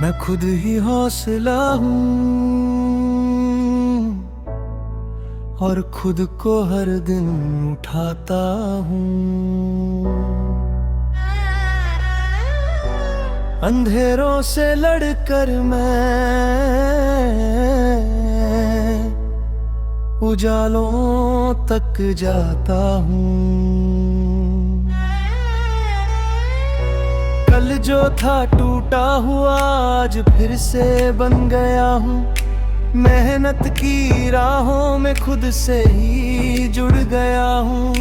मैं खुद ही हौसला हूँ और खुद को हर दिन उठाता हूँ। अंधेरों से लड़कर मैं उजालों तक जाता हूँ। कल जो था टूटा हुआ आज फिर से बन गया हूँ। मेहनत की राहों में खुद से ही जुड़ गया हूँ।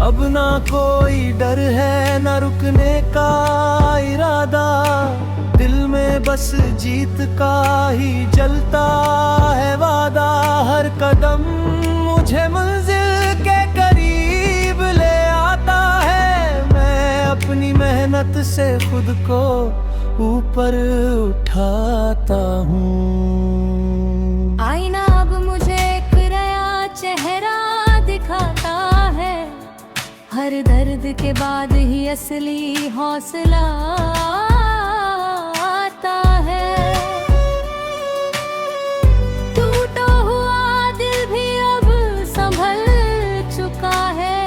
अब ना कोई डर है ना रुकने का इरादा। दिल में बस जीत का ही जलता है वादा। हर कदम मुझे मंजिल के करीब ले आता है। मैं अपनी मेहनत से खुद को ऊपर उठाता हूँ। आईना अब मुझे एक नया चेहरा दिखाता है। हर दर्द के बाद ही असली हौसला आता है। टूटा हुआ दिल भी अब संभल चुका है।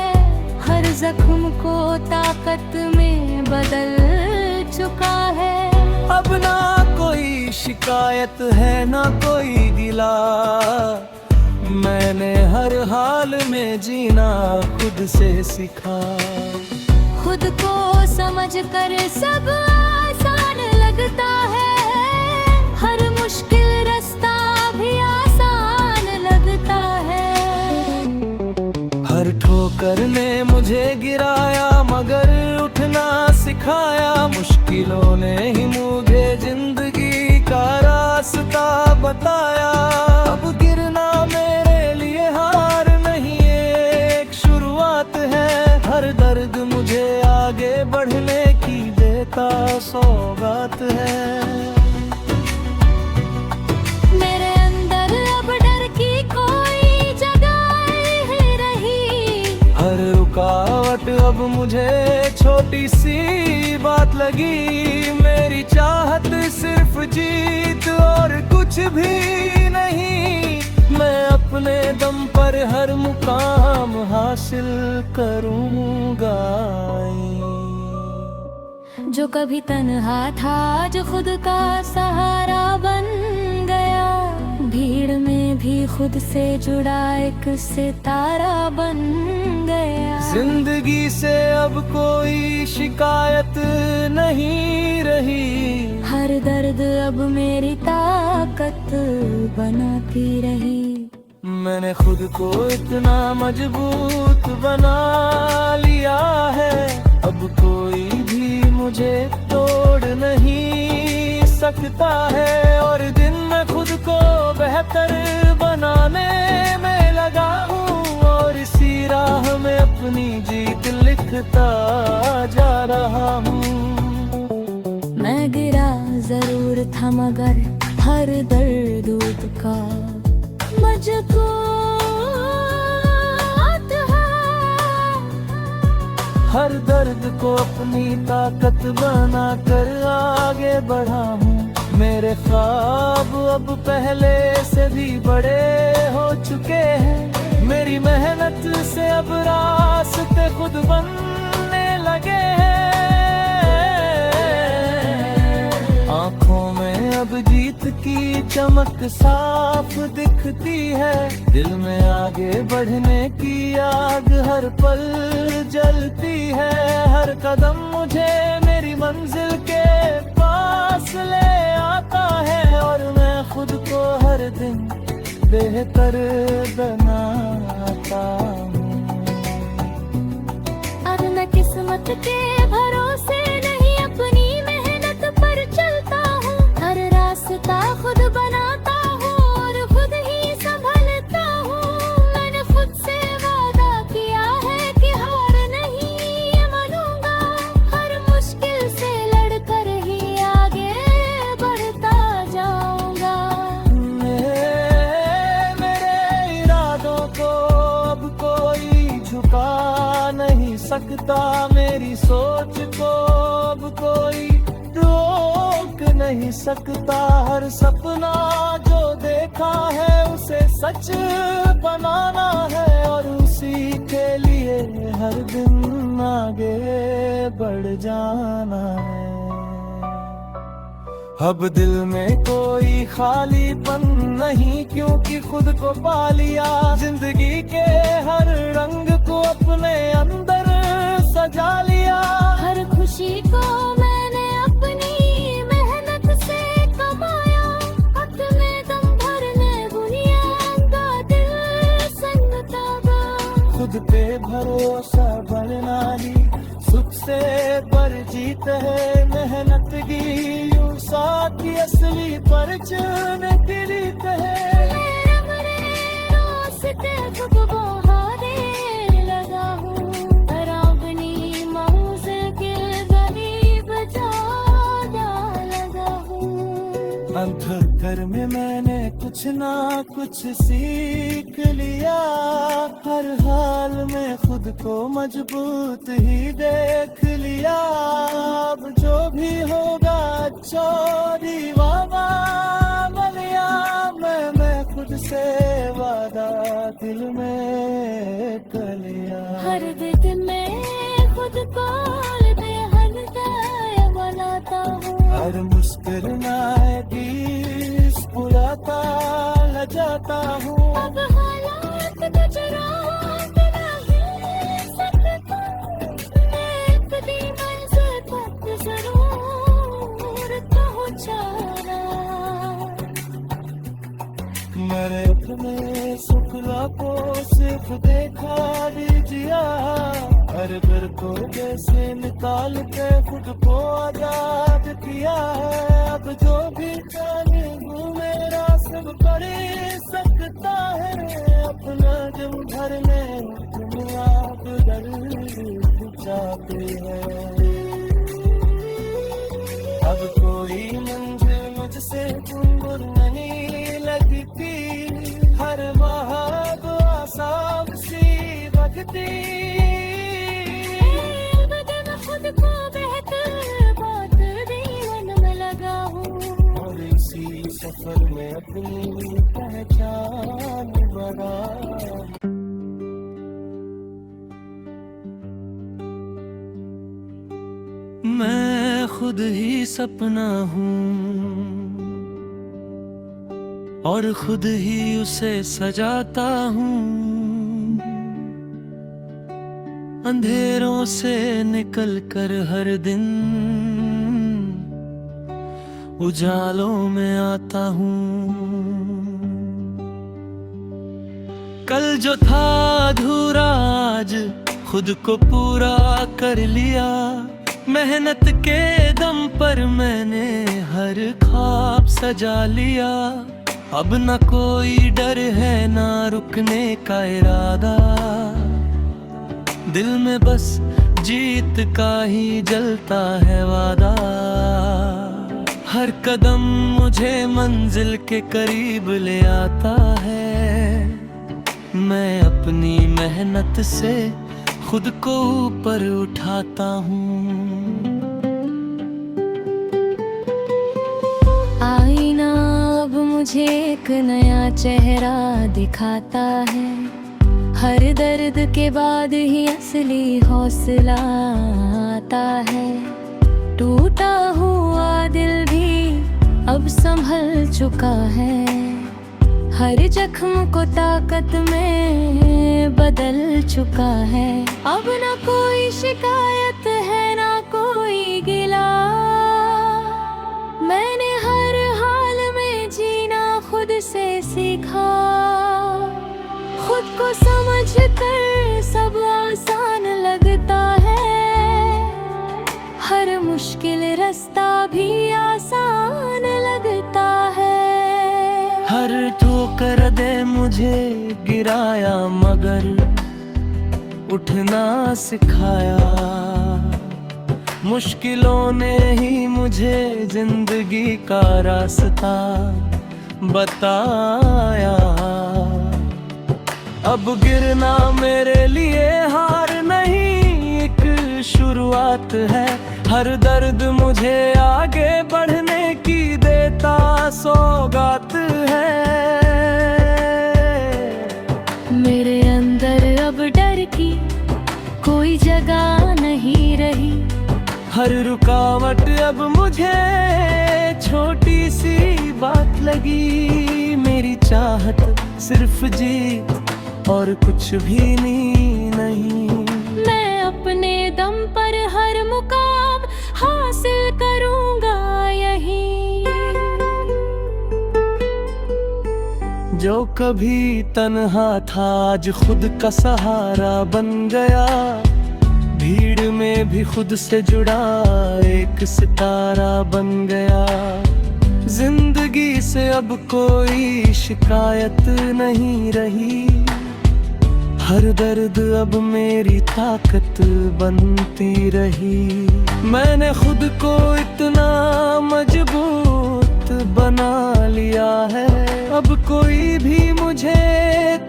हर जख्म को ताकत में बदल चुका है। अब ना कोई शिकायत है ना कोई गिला। मैंने हर हाल में जीना खुद से सीखा। खुद को समझ कर सब आसान लगता है। हर मुश्किल रास्ता भी आसान लगता है। हर ठोकर ने मुझे गिराया मगर उठना सिखाया। मुश्किलों ने ही मुझे जिंदगी का रास्ता बताया। अब गिरना मेरे लिए हार नहीं एक शुरुआत है। हर दर्द मुझे आगे बढ़ने की देता सौगात है। मेरे अंदर अब डर की कोई जगह नहीं रही। हर रुकावट अब मुझे छोटी सी बात लगी। मेरी चाहत सिर्फ जीत और कुछ भी नहीं। मैं अपने दम पर हर मुकाम हासिल करूंगा। जो कभी तन्हा था जो खुद का सहारा बन गया। भीड़ में भी खुद से जुड़ा एक सितारा बन गया। जिंदगी से अब कोई शिकायत नहीं रही। हर दर्द अब मेरी ताकत बनाती रही। मैंने खुद को इतना मजबूत बना लिया है। अब कोई भी मुझे तोड़ नहीं सकता है। और दिन में खुद को बेहतर बनाने में लगा हूँ। और इसी राह में अपनी जीत लिखता जा रहा हूँ। मैं गिरा जरूर था मगर हर दर्द का मजबूत है। हर दर्द को अपनी ताकत बना कर आगे बढ़ा हूँ। मेरे ख्वाब अब पहले से भी बड़े हो चुके हैं। मेरी मेहनत से अब रास्ते खुद बनने लगे हैं। आँखों में अब जीत की चमक साफ दिखती है। दिल में आगे बढ़ने की आग हर पल जलती है। हर कदम मुझे मेरी मंजिल के पास ले आता है। और मैं खुद को हर दिन बेहतर बनाता हूँ। और मैं किस्मत के भरोसे नहीं अपनी मेहनत पर चलता हूँ। हर रास्ता खुद बनाता हूँ और खुद ही संभलता हूँ। मैंने खुद से वादा किया है कि हार नहीं मानूंगा। हर मुश्किल से लड़कर ही आगे बढ़ता जाऊंगा। मेरे इरादों को अब कोई झुका नहीं सकता। मेरी सोच को अब कोई रोक नहीं सकता। हर सपना जो देखा है उसे सच बनाना है, और उसी के लिए हर दिन आगे बढ़ जाना है। अब दिल में कोई खालीपन नहीं, क्योंकि खुद को पा लिया। जिंदगी के हर रंग को अपने अंदर सजा लिया। हर खुशी को मैंने अपनी मेहनत से कमाया। अपने दम भरने बुनियाद का दिल संग ताबा। खुद पे भरोसा बढ़ना ही सुख से पर जीत है। मेहनत की यूं साथी असली परचम तिलित है। लगा हूँ अपनी मंजिल के करीब ज्यादा लगा हूँ। अंधकार में मैंने कुछ ना कुछ सीख लिया। हर हाल में खुद को मजबूत ही देख लिया। अब जो भी होगा चोरी वादा बलिया। मैं खुद से वादा दिल में कर लिया। हर दिन में खुद को बेहद बनाता हूँ। हर मुस्कुराए भी बुलाता ल जाता हूँ। अब हालात गुजरात नहीं सकता। एक दिन मंजिल तक जरूर पहुँचाना। मेरे अपने सुखला को सिर्फ देखा दीजिए। हर घर को जैसे निकाल के खुद को आजाद किया है। अब जो भी जाने वो मेरा सब कर सकता है। अपना जम भरने दुनिया बदल जाते हैं। अब कोई मंजिल मुझसे दूर नहीं लगती। हर वहाद आसाम सी भगती। खुद को बेहतर बात जीवन में लगा हूँ। और इसी सफर में अपनी पहचान बना। मैं खुद ही सपना हूँ और खुद ही उसे सजाता हूँ। अंधेरों से निकल कर हर दिन उजालों में आता हूँ। कल जो था अधूरा आज खुद को पूरा कर लिया। मेहनत के दम पर मैंने हर ख्वाब सजा लिया। अब न कोई डर है ना रुकने का इरादा। दिल में बस जीत का ही जलता है वादा। हर कदम मुझे मंजिल के करीब ले आता है। मैं अपनी मेहनत से खुद को ऊपर उठाता हूँ। आईना अब मुझे एक नया चेहरा दिखाता है। हर दर्द के बाद ही असली हौसला आता है। टूटा हुआ दिल भी अब संभल चुका है। हर जख्म को ताकत में बदल चुका है। अब न कोई शिकायत है ना कोई गिला। मैंने हर हाल में जीना खुद से सीखा। खुद को समझ कर सब आसान लगता है। हर मुश्किल रास्ता भी आसान लगता है। हर ठोकर दे मुझे गिराया मगर उठना सिखाया। मुश्किलों ने ही मुझे जिंदगी का रास्ता बताया। अब गिरना मेरे लिए हार नहीं एक शुरुआत है। हर दर्द मुझे आगे बढ़ने की देता सौगात है। मेरे अंदर अब डर की कोई जगह नहीं रही। हर रुकावट अब मुझे छोटी सी बात लगी। मेरी चाहत सिर्फ जीत और कुछ भी नहीं। मैं अपने दम पर हर मुकाम हासिल करूंगा यही। जो कभी तन्हा था आज खुद का सहारा बन गया। भीड़ में भी खुद से जुड़ा एक सितारा बन गया। जिंदगी से अब कोई शिकायत नहीं रही। हर दर्द अब मेरी ताकत बनती रही। मैंने खुद को इतना मजबूत बना लिया है। अब कोई भी मुझे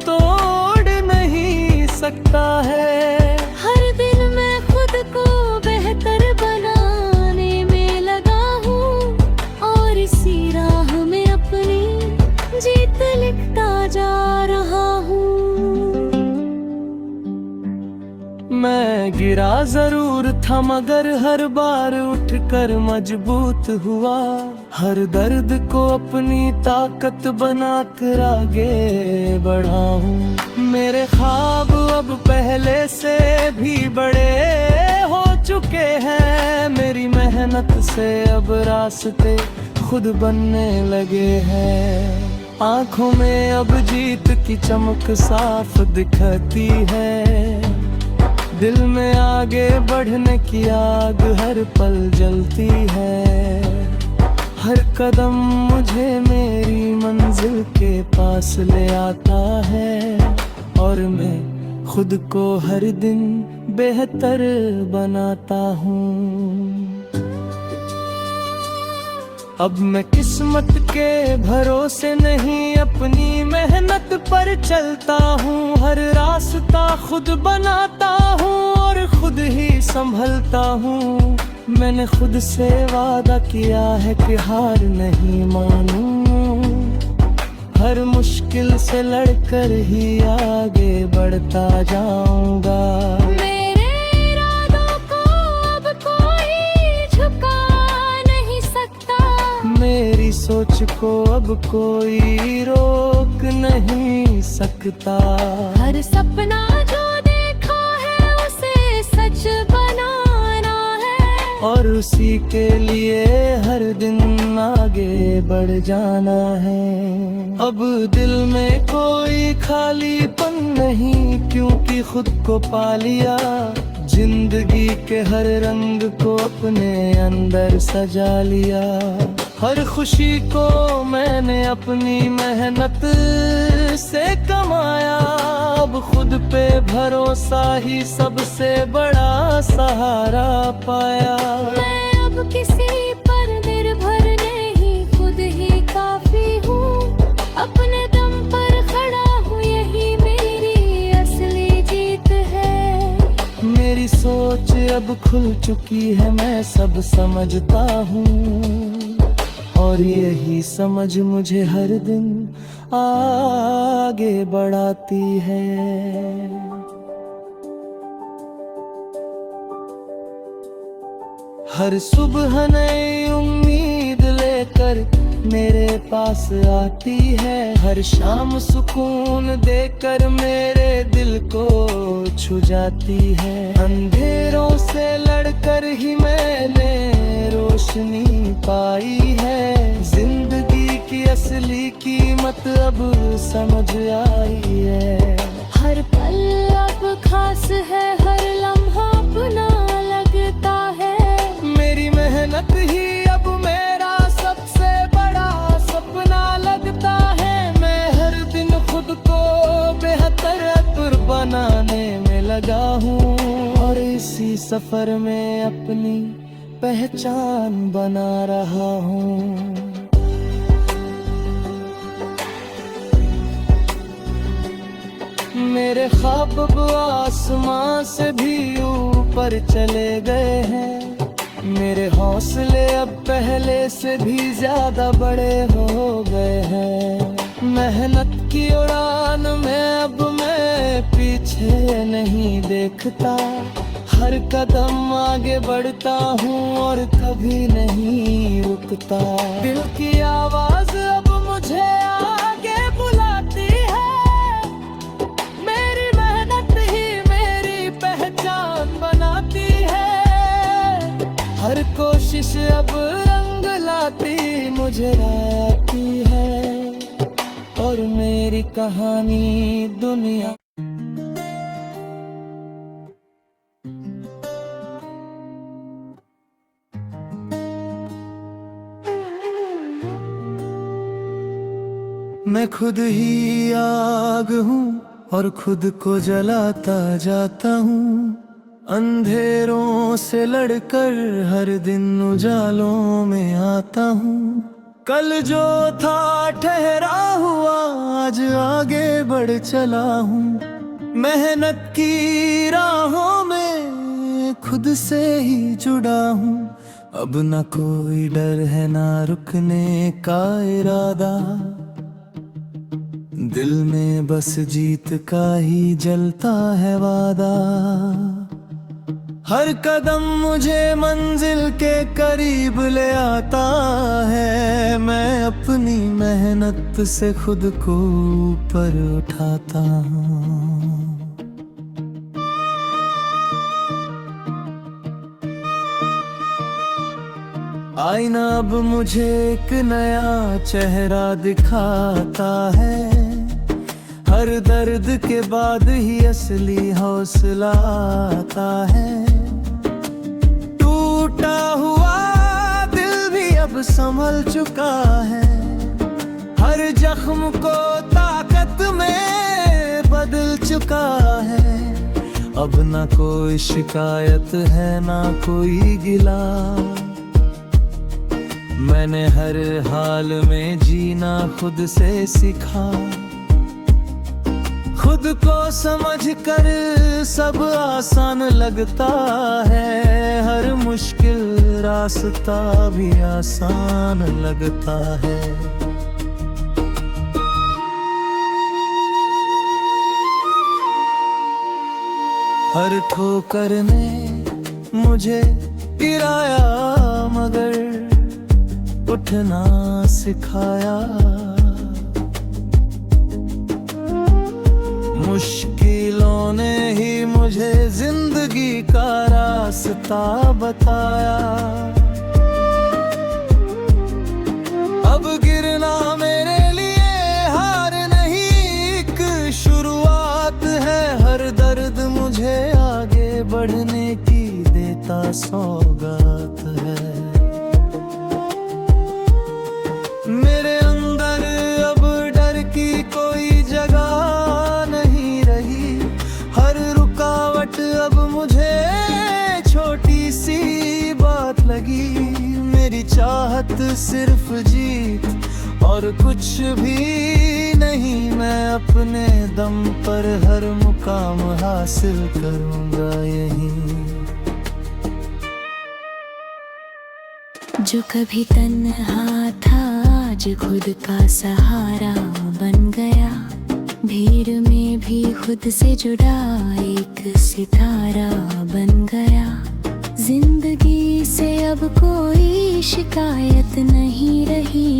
तोड़ नहीं सकता है। हर दिन मैं खुद को बेहतर बनाने में लगा हूँ और इसी राह में अपनी जीत लिखता जा रहा हूँ। मैं गिरा जरूर था मगर हर बार उठकर मजबूत हुआ। हर दर्द को अपनी ताकत बनाकर आगे बढ़ा हूँ। मेरे ख्वाब अब पहले से भी बड़े हो चुके हैं। मेरी मेहनत से अब रास्ते खुद बनने लगे हैं। आँखों में अब जीत की चमक साफ दिखती है। दिल में आगे बढ़ने की आग हर पल जलती है। हर कदम मुझे मेरी मंजिल के पास ले आता है और मैं खुद को हर दिन बेहतर बनाता हूँ। अब मैं किस्मत के भरोसे नहीं अपनी मेहनत पर चलता हूँ। हर रास्ता खुद बनाता हूँ और खुद ही संभलता हूँ। मैंने खुद से वादा किया है कि हार नहीं मानूं। हर मुश्किल से लड़कर ही आगे बढ़ता जाऊंगा। मेरे इरादों को अब कोई झुका नहीं सकता। मेरी सोच को अब कोई रोक नहीं सकता। हर सपना जो देखा है उसे सच बनाना है और उसी के लिए हर दिन आगे बढ़ जाना है। अब दिल में कोई खालीपन नहीं क्योंकि खुद को पा लिया। जिंदगी के हर रंग को अपने अंदर सजा लिया। हर खुशी को मैंने अपनी मेहनत से कमाया। अब खुद पे भरोसा ही सबसे बड़ा सहारा पाया। मैं अब किसी पर निर्भर नहीं, खुद ही काफी हूँ। अपने दम पर खड़ा हूँ, यही मेरी असली जीत है। मेरी सोच अब खुल चुकी है, मैं सब समझता हूँ और यही समझ मुझे हर दिन आगे बढ़ाती है। हर सुबह नई उम्मीद लेकर मेरे पास आती है। हर शाम सुकून देकर मेरे दिल को छू जाती है। अंधेरों से लड़कर ही मैंने रोशनी पाई है। जिंदगी की असली कीमत अब समझ आई है। हर पल अब खास है, हर लम्हा अपना लगता है। मेरी मेहनत ही अब मेरा सबसे बड़ा सपना लगता है। मैं हर दिन खुद को बेहतर बनाने में लगा हूँ और इसी सफर में अपनी पहचान बना रहा हूँ। मेरे ख्वाब अब आसमां से भी ऊपर चले गए हैं। मेरे हौसले अब पहले से भी ज्यादा बड़े हो गए हैं। मेहनत की उड़ान में अब मैं पीछे नहीं देखता, हर कदम आगे बढ़ता हूँ और कभी नहीं रुकता। दिल की आवाज अब मुझे आगे बुलाती है, मेरी मेहनत ही मेरी पहचान बनाती है। हर कोशिश अब रंग लाती मुझे आती है, और मेरी कहानी दुनिया। मैं खुद ही आग हूँ और खुद को जलाता जाता हूँ। अंधेरों से लड़कर हर दिन उजालों में आता हूँ। कल जो था ठहरा हुआ आज आगे बढ़ चला हूँ। मेहनत की राहों में खुद से ही जुड़ा हूँ। अब न कोई डर है ना रुकने का इरादा, दिल में बस जीत का ही जलता है वादा। हर कदम मुझे मंजिल के करीब ले आता है, मैं अपनी मेहनत से खुद को ऊपर उठाता हूँ। आईना अब मुझे एक नया चेहरा दिखाता है, हर दर्द के बाद ही असली हौसला आता है। टूटा हुआ दिल भी अब संभल चुका है, हर जख्म को ताकत में बदल चुका है। अब ना कोई शिकायत है ना कोई गिला, मैंने हर हाल में जीना खुद से सीखा। खुद को समझकर सब आसान लगता है, हर मुश्किल रास्ता भी आसान लगता है। हर ठोकर ने मुझे गिराया मगर उठना सिखाया। मुश्किलों ने ही मुझे जिंदगी का रास्ता बताया। अब गिरना मेरे लिए हार नहीं एक शुरुआत है, हर दर्द मुझे आगे बढ़ने की देता सौगात है। मेरे अंदर अब डर की कोई जगह नहीं रही, हर रुकावट अब मुझे छोटी सी बात लगी। मेरी चाहत सिर्फ जीत और कुछ भी नहीं, मैं अपने दम पर हर मुकाम हासिल करूंगा यहीं। जो कभी तन्हा था आज खुद का सहारा बन गया, भीड़ में भी खुद से जुड़ा एक सितारा बन गया। जिंदगी से अब कोई शिकायत नहीं रही,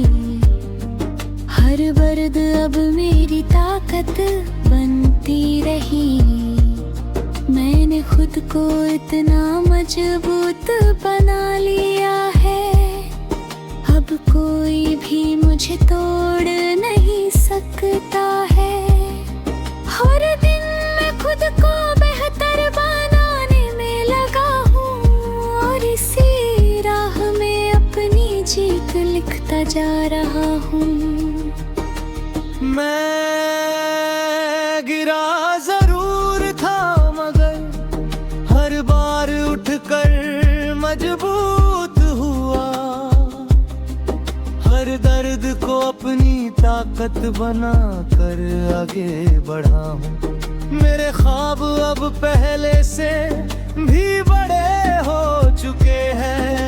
हर दर्द अब मेरी ताकत बनती रही। मैंने खुद को इतना मजबूत बना लिया है, अब कोई भी मुझे तोड़ नहीं सकता है। हर दिन मैं खुद को बेहतर बनाने में लगा हूँ, और इसी राह में अपनी जीत लिखता जा रहा हूँ। मैं गिरा जरूर था मगर हर बार उठकर मजबूत हुआ। हर दर्द को अपनी ताकत बना कर आगे बढ़ा हूँ। मेरे ख्वाब अब पहले से भी बड़े हो चुके हैं,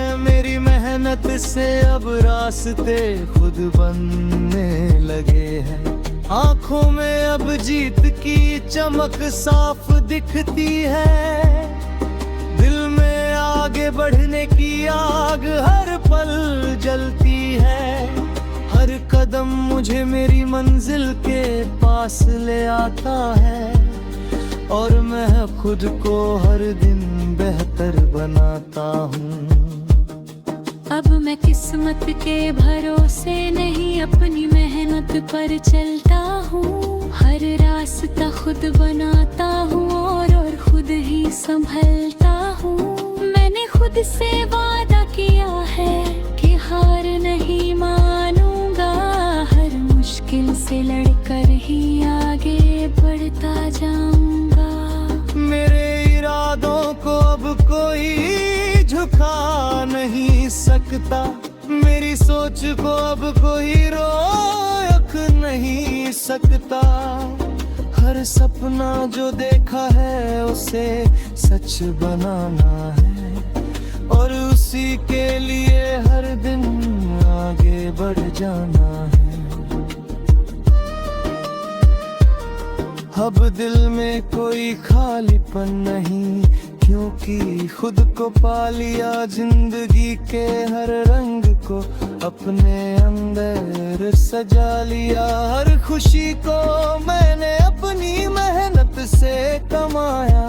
मेहनत से अब रास्ते खुद बनने लगे हैं। आंखों में अब जीत की चमक साफ दिखती है। दिल में आगे बढ़ने की आग हर पल जलती है। हर कदम मुझे मेरी मंजिल के पास ले आता है और मैं खुद को हर दिन बेहतर बनाता हूँ। अब मैं किस्मत के भरोसे नहीं अपनी मेहनत पर चलता हूँ। हर रास्ता खुद बनाता हूँ और खुद ही संभलता हूँ। मैंने खुद से वादा किया है कि हार नहीं मानूंगा। हर मुश्किल से लड़कर ही आगे बढ़ता जाऊंगा। मेरे इरादों को अब कोई झुका नहीं सकता। मेरी सोच को अब कोई रोक नहीं सकता। हर सपना जो देखा है उसे सच बनाना है और उसी के लिए हर दिन आगे बढ़ जाना है। अब दिल में कोई खालीपन नहीं, क्योंकि खुद को पा लिया। जिंदगी के हर रंग को अपने अंदर सजा लिया। हर खुशी को मैंने अपनी मेहनत से कमाया।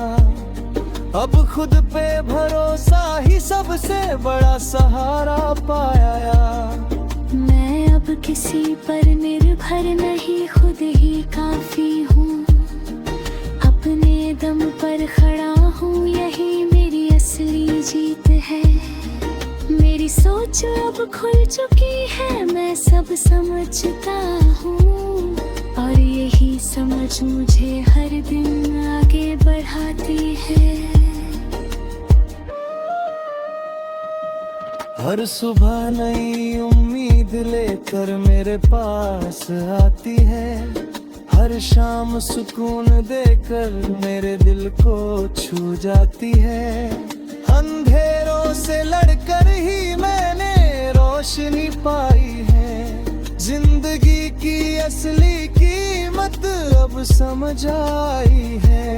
अब खुद पे भरोसा ही सबसे बड़ा सहारा पाया। मैं अब किसी पर निर्भर नहीं, खुद ही काफी हूँ। अपने दम पर खड़ा हूँ, यही मेरी असली जीत है। मेरी सोच अब खुल चुकी है, मैं सब समझता हूँ और यही समझ मुझे हर दिन आगे बढ़ाती है। हर सुबह नई उम्मीद लेकर मेरे पास आती है। हर शाम सुकून देकर मेरे दिल को छू जाती है। अंधेरों से लड़कर ही मैंने रोशनी पाई है। जिंदगी की असली कीमत अब समझ आई है।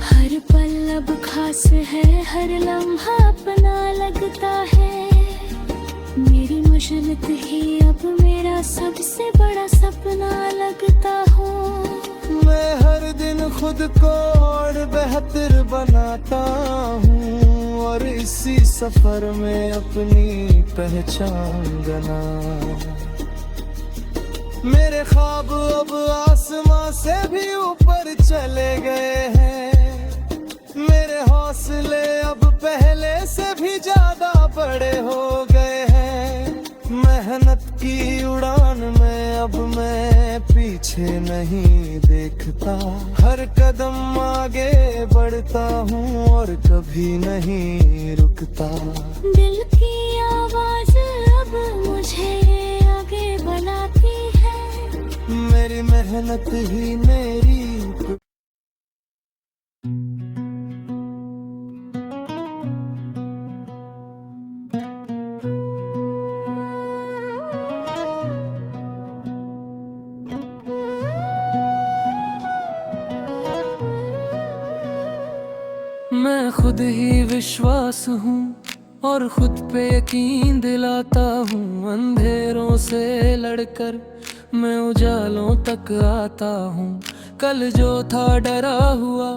हर पल अब खास है, हर लम्हा अपना लगता है। मेरी मेहनत ही अब मेरा सबसे बड़ा सपना लगता हूँ। मैं हर दिन खुद को और बेहतर बनाता हूँ और इसी सफर में अपनी पहचान बना। मेरे ख्वाब अब आसमां से भी ऊपर चले गए हैं। मेरे हौसले अब पहले से भी ज्यादा बड़े हो गए हैं। मेहनत की उड़ान में अब मैं पीछे नहीं देखता। हर कदम आगे बढ़ता हूँ और कभी नहीं रुकता। दिल की आवाज अब मुझे आगे बढ़ाती है। मेरी मेहनत ही मेरी मैं खुद ही विश्वास हूँ और खुद पे यकीन दिलाता हूँ। अंधेरों से लड़कर मैं उजालों तक आता हूँ। कल जो था डरा हुआ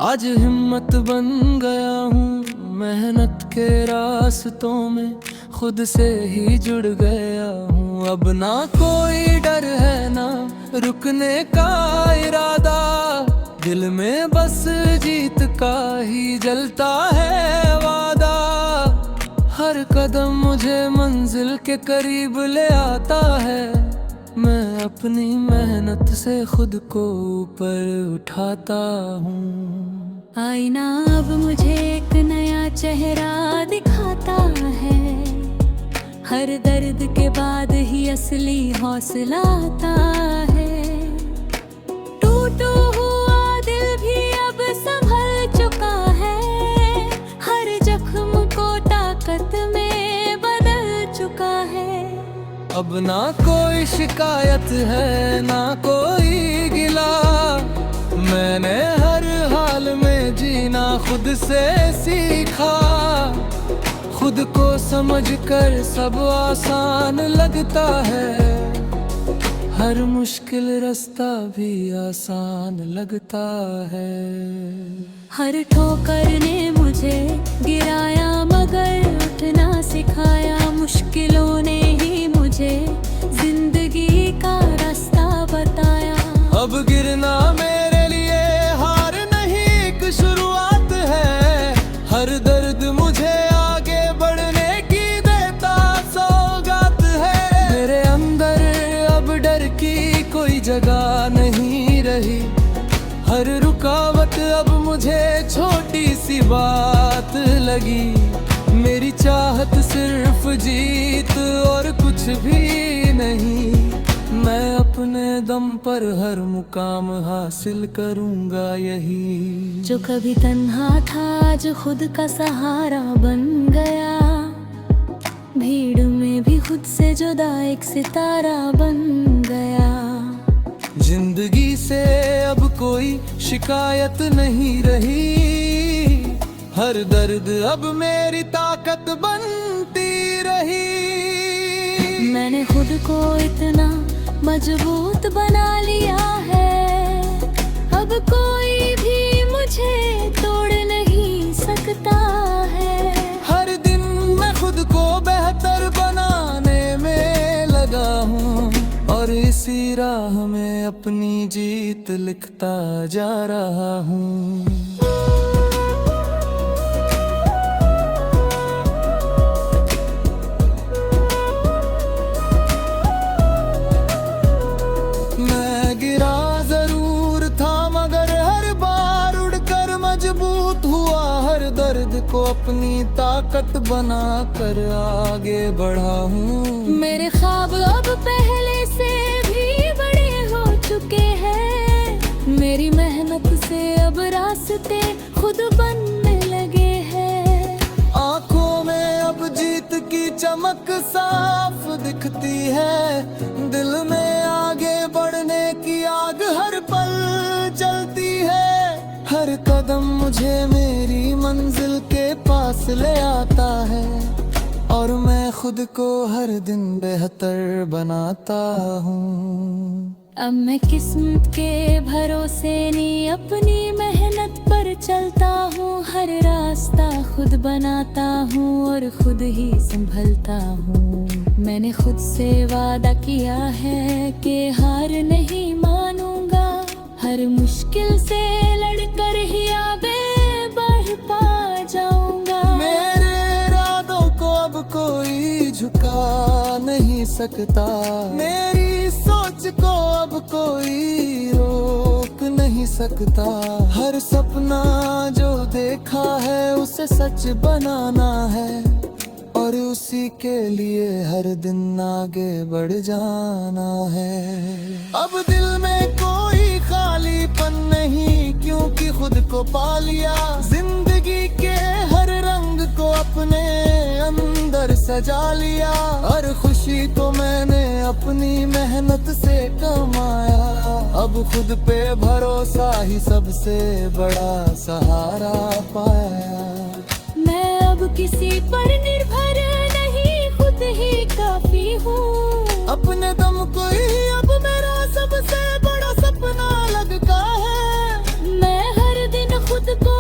आज हिम्मत बन गया हूँ। मेहनत के रास्तों में खुद से ही जुड़ गया हूँ। अब ना कोई डर है ना रुकने का इरादा। दिल में बस जीत का ही जलता है वादा। हर कदम मुझे मंजिल के करीब ले आता है। मैं अपनी मेहनत से खुद को ऊपर उठाता हूँ। आईना अब मुझे एक नया चेहरा दिखाता है। हर दर्द के बाद ही असली हौसला आता है। टूटू हुआ दिल भी अब संभल चुका है। हर जख्म को ताकत में बदल अब ना कोई शिकायत है ना कोई गिला, मैंने हर हाल में जीना खुद से सीखा। खुद को समझकर सब आसान लगता है, हर मुश्किल रास्ता भी आसान लगता है। हर ठोकर ने मुझे गिराया मगर उठना सिखाया, मुश्किलों ने ही मुझे जिंदगी का रास्ता बताया। अब गिरना मेरे लिए हार नहीं एक शुरुआत है, हर दर्द मुझे आगे बढ़ने की देता सौगात है। मेरे अंदर अब डर की कोई जगह नहीं रही, हर रुकावट अब मुझे छोटी सी बात लगी। मेरी चाहत सिर्फ जीत और कुछ भी नहीं, मैं अपने दम पर हर मुकाम हासिल करूंगा यही। जो कभी तन्हा था आज खुद का सहारा बन गया, भीड़ में भी खुद से जुदा एक सितारा बन गया। जिंदगी से अब कोई शिकायत नहीं रही, हर दर्द अब मेरी ताकत बनती रही। मैंने खुद को इतना मजबूत बना लिया है, अब कोई भी मुझे तोड़ नहीं सकता है। हर दिन मैं खुद को बेहतर बनाने में लगा हूँ, और इसी राह में अपनी जीत लिखता जा रहा हूँ। मैं गिरा जरूर था मगर हर बार उड़कर मजबूत हुआ, हर दर्द को अपनी ताकत बना कर आगे बढ़ा हूँ। मेरे ख्वाब अब पहले से भी बड़े हो चुके हैं, मेरी मेहनत से अब रास्ते खुद बनने लगे हैं। आंखों में अब जीत की चमक साफ दिखती है, दिल में आगे बढ़ने की आग हर पल जलती है। हर कदम मुझे मेरी मंजिल के पास ले आता है, और मैं खुद को हर दिन बेहतर बनाता हूँ। अब मैं किस्मत के भरोसे नहीं अपनी मेहनत पर चलता हूँ, हर रास्ता खुद बनाता हूँ और खुद ही संभलता हूँ। मैंने खुद से वादा किया है कि हार नहीं मानूंगा, हर मुश्किल से लड़कर ही आगे बढ़ पा जाऊंगा। मेरे इरादों को अब कोई झुका नहीं सकता, मेरी सोच को अब कोई रोक नहीं सकता। हर सपना जो देखा है उसे सच बनाना है, और उसी के लिए हर दिन आगे बढ़ जाना है। अब दिल में कोई खालीपन नहीं, क्योंकि खुद को पा लिया। जिंदगी के हर रंग को अपने अंदर सजा लिया, हर खुशी को मैंने अपनी मेहनत से कमाया। अब खुद पे भरोसा ही सबसे बड़ा सहारा पाया। मैं अब किसी पर निर्भर नहीं, खुद ही काफी हूँ। अपने दम को ही अब मेरा सबसे बड़ा सपना लगता है। मैं हर दिन खुद को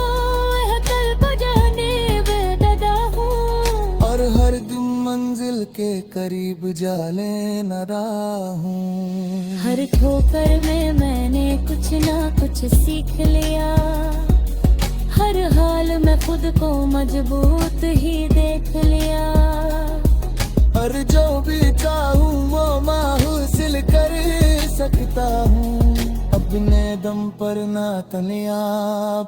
बेहतर बजाने में लगा हूँ, और हर दिन मंजिल के करीब जा लेना रहा हूँ। हर ठोकर में मैंने कुछ ना कुछ सीख लिया, हर हाल में खुद को मजबूत ही देख लिया। और जो भी चाहूँ वो मैं हासिल कर सकता हूँ, अपने दम पर ना तनिया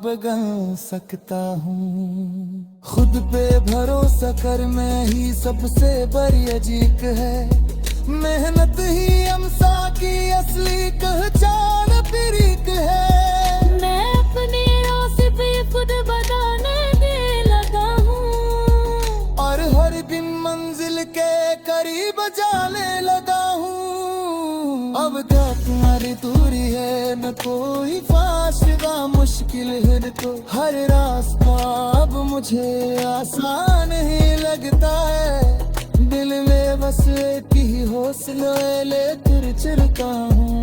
बगल सकता हूँ। खुद पे भरोसा कर मैं ही सबसे बड़ी जीत है, मेहनत ही हमसा की असली पहचान प्रीत है। मैं अपने रास्ते पे खुद बताने दे लगा हूँ, और हर दिन मंजिल के करीब जाने लगा न कोई फासला मुश्किल है तो हर रास्ता अब मुझे आसान ही लगता है। दिल में बस एक ही हौसला लेकर चलता हूँ,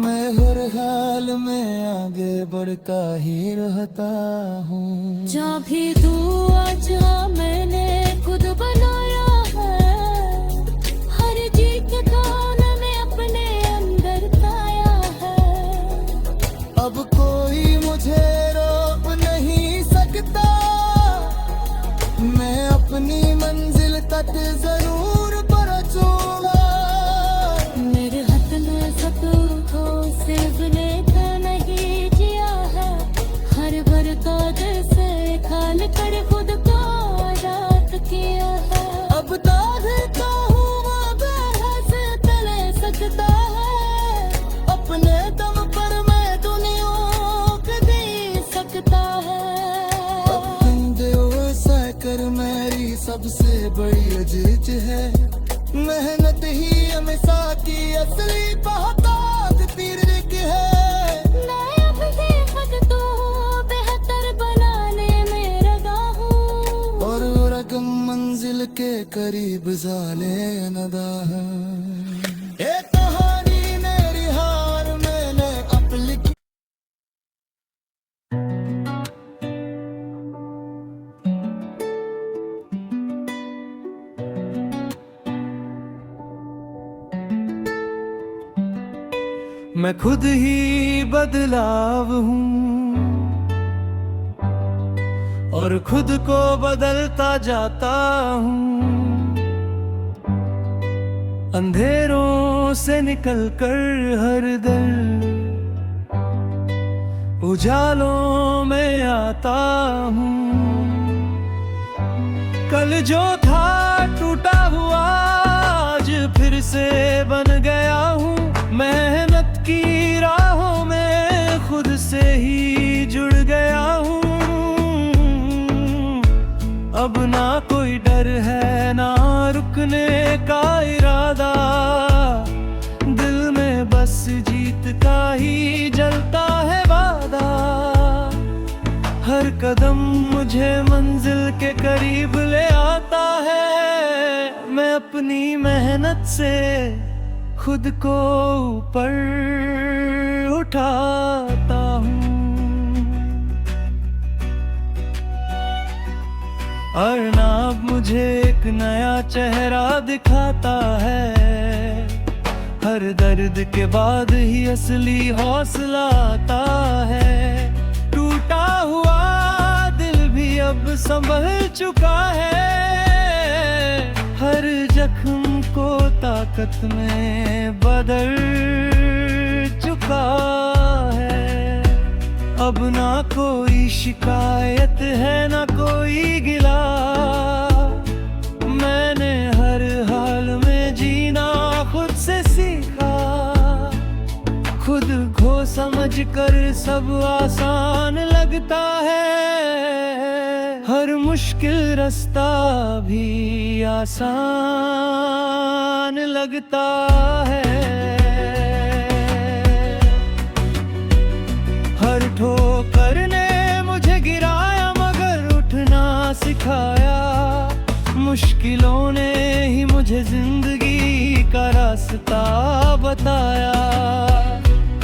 मैं हर हाल में आगे बढ़ता ही रहता हूँ। जहाँ भी दुआ जहाँ मैंने खुद बनाया है, हर जी के खाना में अपने अंदर पाया है। अब कोई मुझे रोक नहीं सकता, मैं अपनी मंजिल तक जरूर पहुंचूंगा। मेरे हाथ में सतूरों सिर्फ लेकर नहीं जिया है, हर बरकत से खाल कर खुद को आजाद किया है। अब दागता हूँ वो बहस तले सकता है, अपने दम पर मैं दुनिया को दे सकता है। अब तुम जो ऐसा कर मेरी सबसे बड़ी अजीज है, मेहनत ही हमेशा की असली बहुतायत तीर्थ है। मैं अब ये खुद को बेहतर बनाने में लगा हूँ, और रकम मंजिल के करीब जाने नदा है। ये कहानी मेरी हार मैंने अब लिखी। मैं खुद ही बदलाव हूँ और खुद को बदलता जाता हूँ। अंधेरों से निकलकर हर दर उजालों में आता हूँ। कल जो था टूटा हुआ आज फिर से बन गया हूँ। मेहनत की राहों में खुद से ही जुड़ गया हूँ। अब ना कोई डर है ना रुकने का इरादा, दिल में बस जीत का ही जलता है वादा। हर कदम मुझे मंजिल के करीब ले आता है, मैं अपनी मेहनत से खुद को ऊपर उठाता हूँ। अर्नाब मुझे एक नया चेहरा दिखाता है, हर दर्द के बाद ही असली हौसला आता है। टूटा हुआ दिल भी अब संभल चुका है, हर जख्म को ताकत में बदल चुका है। अब ना कोई शिकायत है ना कोई गिला, मैंने हर हाल में जीना खुद से सीखा। खुद को समझ कर सब आसान लगता है, हर मुश्किल रास्ता भी आसान लगता है। हर ठोकर ने मुझे गिराया मगर उठना सिखाया, मुश्किलों ने ही मुझे जिंदगी का रास्ता बताया।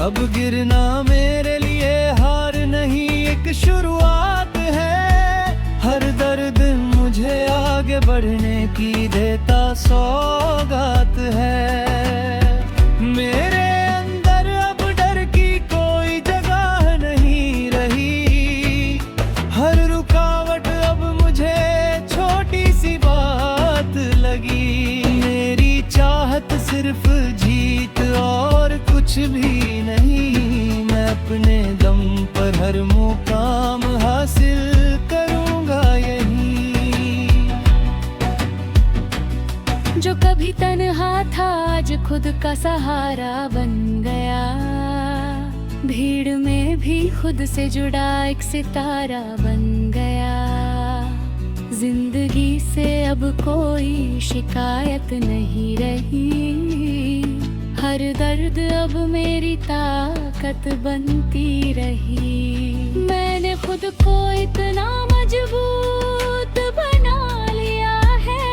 अब गिरना मेरे लिए हार नहीं एक शुरुआत है, हर दर्द मुझे आगे बढ़ने की देता सौगात है। मेरे अंदर अब डर की कोई जगह नहीं रही, हर रुकावट अब मुझे छोटी सी बात लगी। मेरी चाहत सिर्फ जीत और कुछ भी नहीं, मैं अपने दम पर हर मुकाम हासिल करूंगा यही। जो कभी तन्हा था आज खुद का सहारा बन गया, भीड़ में भी खुद से जुड़ा एक सितारा बन गया। जिंदगी से अब कोई शिकायत नहीं रही, हर दर्द अब मेरी ताकत बनती रही। मैंने खुद को इतना मजबूत बना लिया है,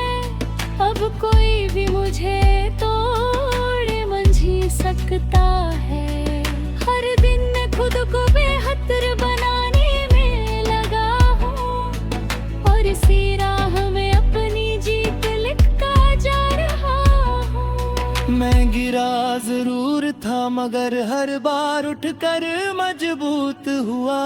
अब कोई भी मुझे तोड़ मंझी सकता है। हर दिन मैं खुद को बेहतर बनाने में लगा हूँ, और इसी राह में अपनी जीत लिखता जा रहा हूँ। मैं गिरा जरूर था मगर हर बार उठकर मजबूत हुआ।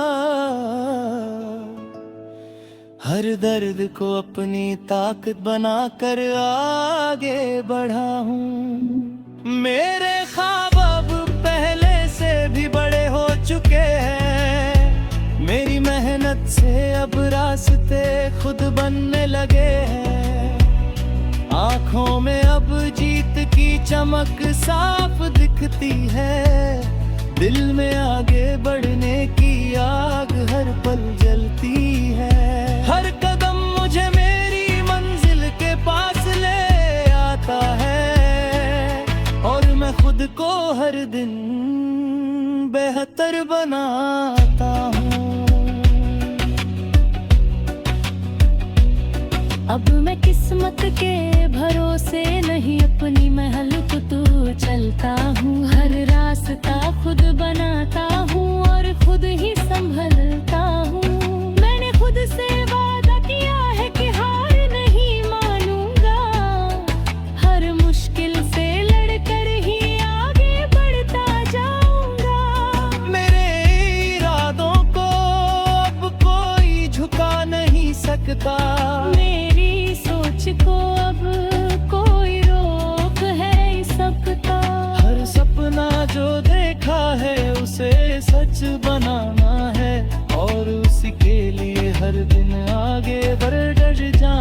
हर दर्द को अपनी ताकत बनाकर आगे बढ़ा हूँ। मेरे ख्वाब अब पहले से भी बड़े हो चुके हैं। मेरी मेहनत से अब रास्ते खुद बनने लगे हैं। आँखों में अब जीत की चमक साफ दिखती है। दिल में आगे बढ़ने की आग हर पल जलती है। हर कदम मुझे मेरी मंजिल के पास ले आता है, और मैं खुद को हर दिन बेहतर बनाता हूँ। अब मैं किस्मत के भरोसे नहीं, अपनी महल को तू चलता हूँ। हर रास्ता खुद बनाता हूँ और खुद ही संभलता हूँ। मैंने खुद से वादा किया है कि हार नहीं मानूंगा। हर मुश्किल से लड़कर ही आगे बढ़ता जाऊंगा। मेरे इरादों को अब कोई झुका नहीं सकता। मेरी सोच को अब कोई रोक है नहीं सकता। हर सपना जो देखा है उसे सच बनाना है, और उसी के लिए हर दिन आगे बढ़ जा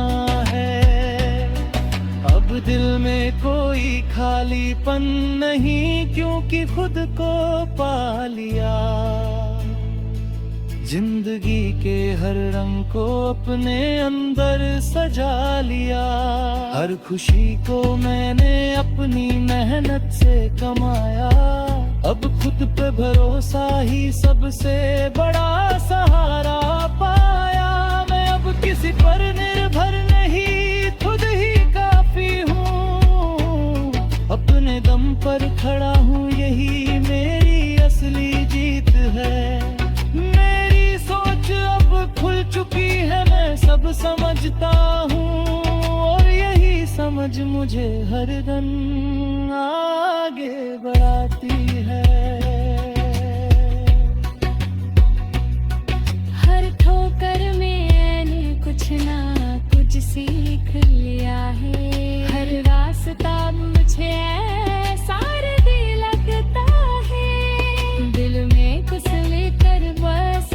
है। अब दिल में कोई खालीपन नहीं, क्योंकि खुद को पा लिया। जिंदगी के हर रंग को अपने अंदर सजा लिया। हर खुशी को मैंने अपनी मेहनत से कमाया। अब खुद पे भरोसा ही सबसे बड़ा सहारा पाया। मैं अब किसी पर निर्भर नहीं, खुद ही काफी हूँ। अपने दम पर खड़ा हूँ, यही मेरी असली जीत है। खुल चुकी है, मैं सब समझता हूँ, और यही समझ मुझे हर दिन आगे बढ़ाती है। हर ठोकर में मैंने कुछ ना कुछ सीख लिया है। हर रास्ता मुझे ऐसा लगता है। दिल में कुछ लेकर बस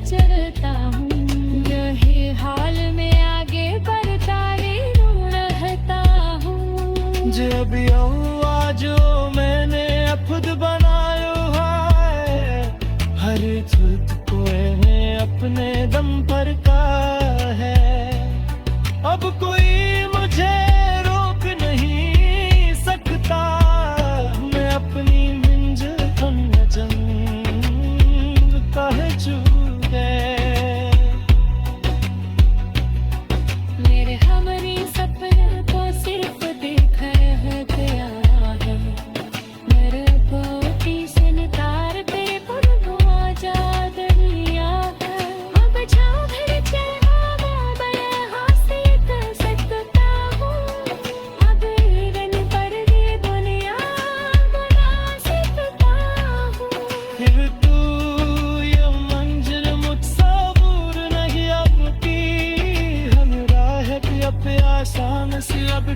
चलता हूँ। यही हाल में आगे बढ़ता रहता हूँ। जब आज मैंने खुद बनायो है, हर खुद को अपने दम पर का है। अब कोई मुझे रोक नहीं सकता। मैं अपनी मंजिल कहे मेरे हमारी सपने को सिर्फ देख रह गया है। मेरे बोटी से नितार पे धुआं जा दरिया है। अब छाँव भर चढ़ावा मैं हासिल कर सकता हूँ। अब रन पर ये दुनिया बना सकता हूँ। फिर तू ये मंजिल मुझसे दूर नहीं, अब की हम राह पे अब आसान सी अब